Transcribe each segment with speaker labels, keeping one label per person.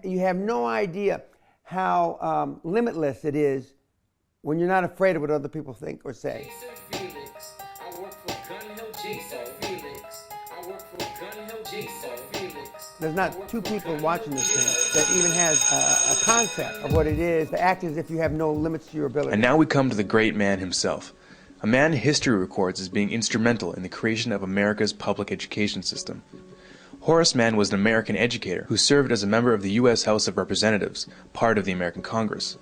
Speaker 1: you have no idea how limitless it is when you're not afraid of what other people think or say. There's not two people watching this thing that even has a concept of what it is, to act as if you have no limits to your ability.
Speaker 2: And now we come to the great man himself, a man history records as being instrumental in the creation of America's public education system. Horace Mann was an American educator who served as a member of the U.S. House of Representatives, part of the American Congress.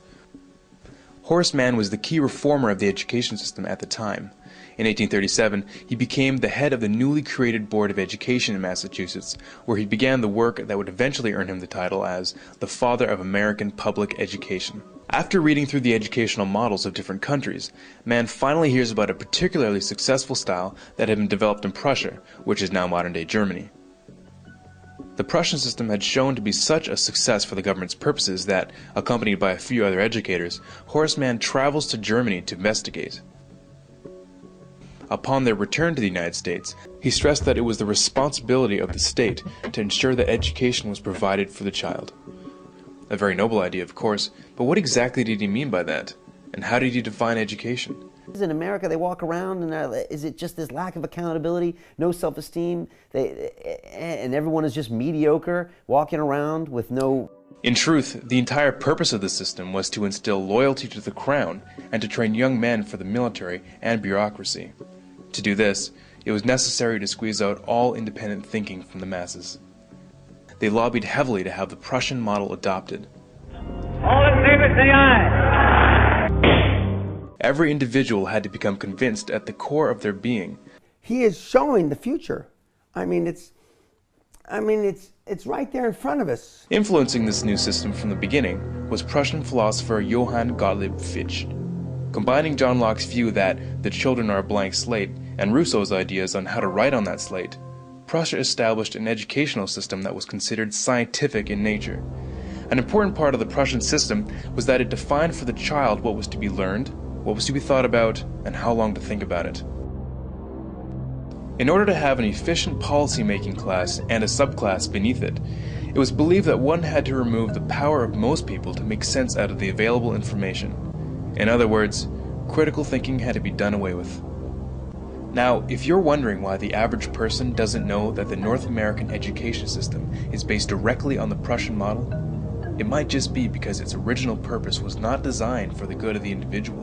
Speaker 2: Horace Mann was the key reformer of the education system at the time. In 1837, he became the head of the newly created Board of Education in Massachusetts, where he began the work that would eventually earn him the title as the Father of American Public Education. After reading through the educational models of different countries, Mann finally hears about a particularly successful style that had been developed in Prussia, which is now modern-day Germany. The Prussian system had shown to be such a success for the government's purposes that, accompanied by a few other educators, Horace Mann travels to Germany to investigate. Upon their return to the United States, he stressed that it was the responsibility of the state to ensure that education was provided for the child. A very noble idea, of course, but what exactly did he mean by that? And how did he define education?
Speaker 3: In America, they walk around and is it just this lack of accountability, no self-esteem, and everyone is just mediocre, walking around with no...
Speaker 2: In truth, the entire purpose of the system was to instill loyalty to the crown and to train young men for the military and bureaucracy. To do this, it was necessary to squeeze out all independent thinking from the masses. They lobbied heavily to have the Prussian model adopted.
Speaker 4: All in favor, say aye.
Speaker 2: Every individual had to become convinced at the core of their being.
Speaker 1: He is showing the future. It's right there in front of us.
Speaker 2: Influencing this new system from the beginning was Prussian philosopher Johann Gottlieb Fichte. Combining John Locke's view that the children are a blank slate and Rousseau's ideas on how to write on that slate, Prussia established an educational system that was considered scientific in nature. An important part of the Prussian system was that it defined for the child what was to be learned, what was to be thought about, and how long to think about it. In order to have an efficient policy-making class and a subclass beneath it, it was believed that one had to remove the power of most people to make sense out of the available information. In other words, critical thinking had to be done away with. Now, if you're wondering why the average person doesn't know that the North American education system is based directly on the Prussian model, it might just be because its original purpose was not designed for the good of the individual,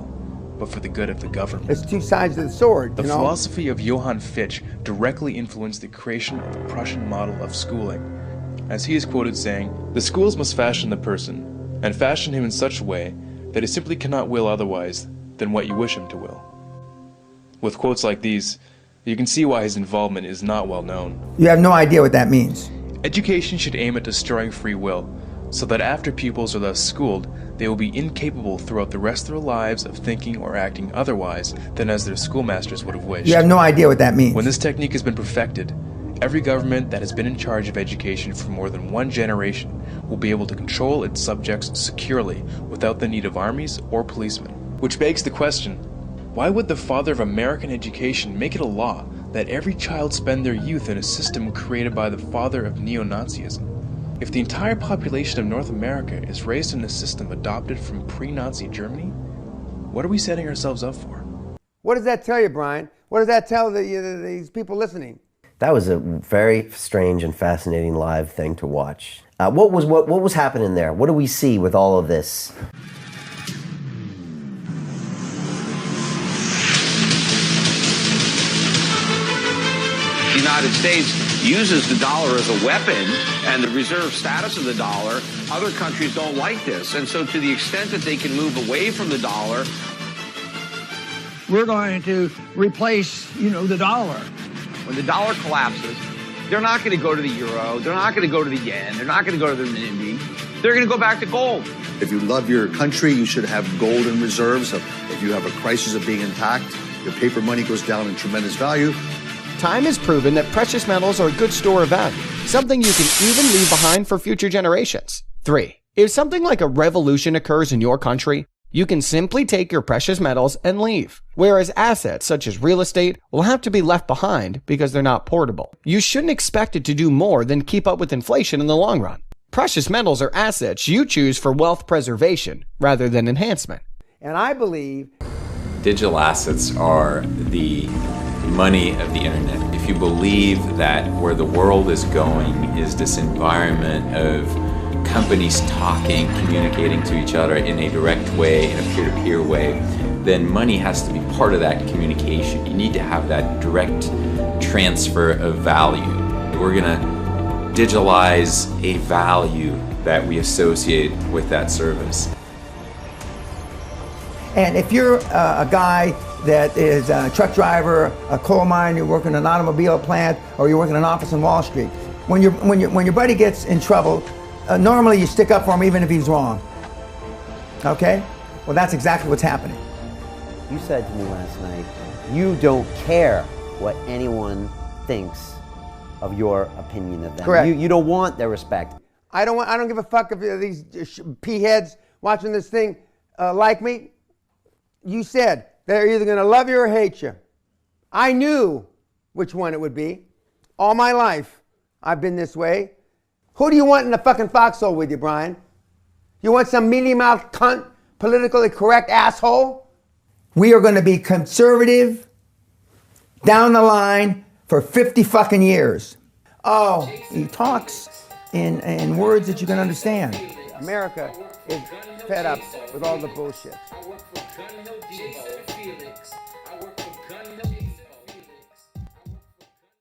Speaker 2: but for the good of the government.
Speaker 1: It's two sides of the sword.
Speaker 2: The philosophy of Johann Fichte directly influenced the creation of the Prussian model of schooling, as he is quoted saying, "The schools must fashion the person, and fashion him in such a way that he simply cannot will otherwise than what you wish him to will." With quotes like these, you can see why his involvement is not well known.
Speaker 1: You have no idea what that means.
Speaker 2: Education should aim at destroying free will, so that after pupils are thus schooled, they will be incapable throughout the rest of their lives of thinking or acting otherwise than as their schoolmasters would have wished.
Speaker 1: You have no idea what that means.
Speaker 2: When this technique has been perfected, every government that has been in charge of education for more than one generation will be able to control its subjects securely without the need of armies or policemen. Which begs the question, why would the father of American education make it a law that every child spend their youth in a system created by the father of neo-Nazism? If the entire population of North America is raised in a system adopted from pre-Nazi Germany, what are we setting ourselves up for?
Speaker 1: What does that tell you, Brian? What does that tell these people listening?
Speaker 3: That was a very strange and fascinating live thing to watch. What was happening there? What do we see with all of this?
Speaker 5: The United States uses the dollar as a weapon and the reserve status of the dollar. Other countries don't like this. And so to the extent that they can move away from the dollar,
Speaker 6: we're going to replace, the dollar.
Speaker 5: When the dollar collapses, they're not going to go to the euro. They're not going to go to the yen. They're not going to go to the renminbi. They're going to go back to gold.
Speaker 7: If you love your country, you should have gold in reserves. If you have a crisis of being intact, your paper money goes down in tremendous value.
Speaker 8: Time has proven that precious metals are a good store of value, something you can even leave behind for future generations. 3. If something like a revolution occurs in your country, you can simply take your precious metals and leave, whereas assets such as real estate will have to be left behind because they're not portable. You shouldn't expect it to do more than keep up with inflation in the long run. Precious metals are assets you choose for wealth preservation rather than enhancement.
Speaker 1: And I believe
Speaker 9: digital assets are the money of the internet. If you believe that where the world is going is this environment of companies talking, communicating to each other in a direct way, in a peer-to-peer way, then money has to be part of that communication. You need to have that direct transfer of value. We're gonna digitalize a value that we associate with that service.
Speaker 6: And if you're a guy that is a truck driver, a coal mine, you're working in an automobile plant, or you're working in an office on Wall Street, when your buddy gets in trouble, normally you stick up for him even if he's wrong. Okay? Well, that's exactly what's happening.
Speaker 3: You said to me last night, you don't care what anyone thinks of your opinion of them.
Speaker 1: Correct.
Speaker 3: You don't want their respect.
Speaker 1: I don't give a fuck if these p-heads watching this thing like me. You said they're either going to love you or hate you. I knew which one it would be. All my life, I've been this way. Who do you want in the fucking foxhole with you, Brian? You want some mealy-mouthed cunt, politically correct asshole?
Speaker 6: We are going to be conservative down the line for 50 fucking years. Oh, he talks in words that you can understand.
Speaker 1: America is fed up with all the bullshit.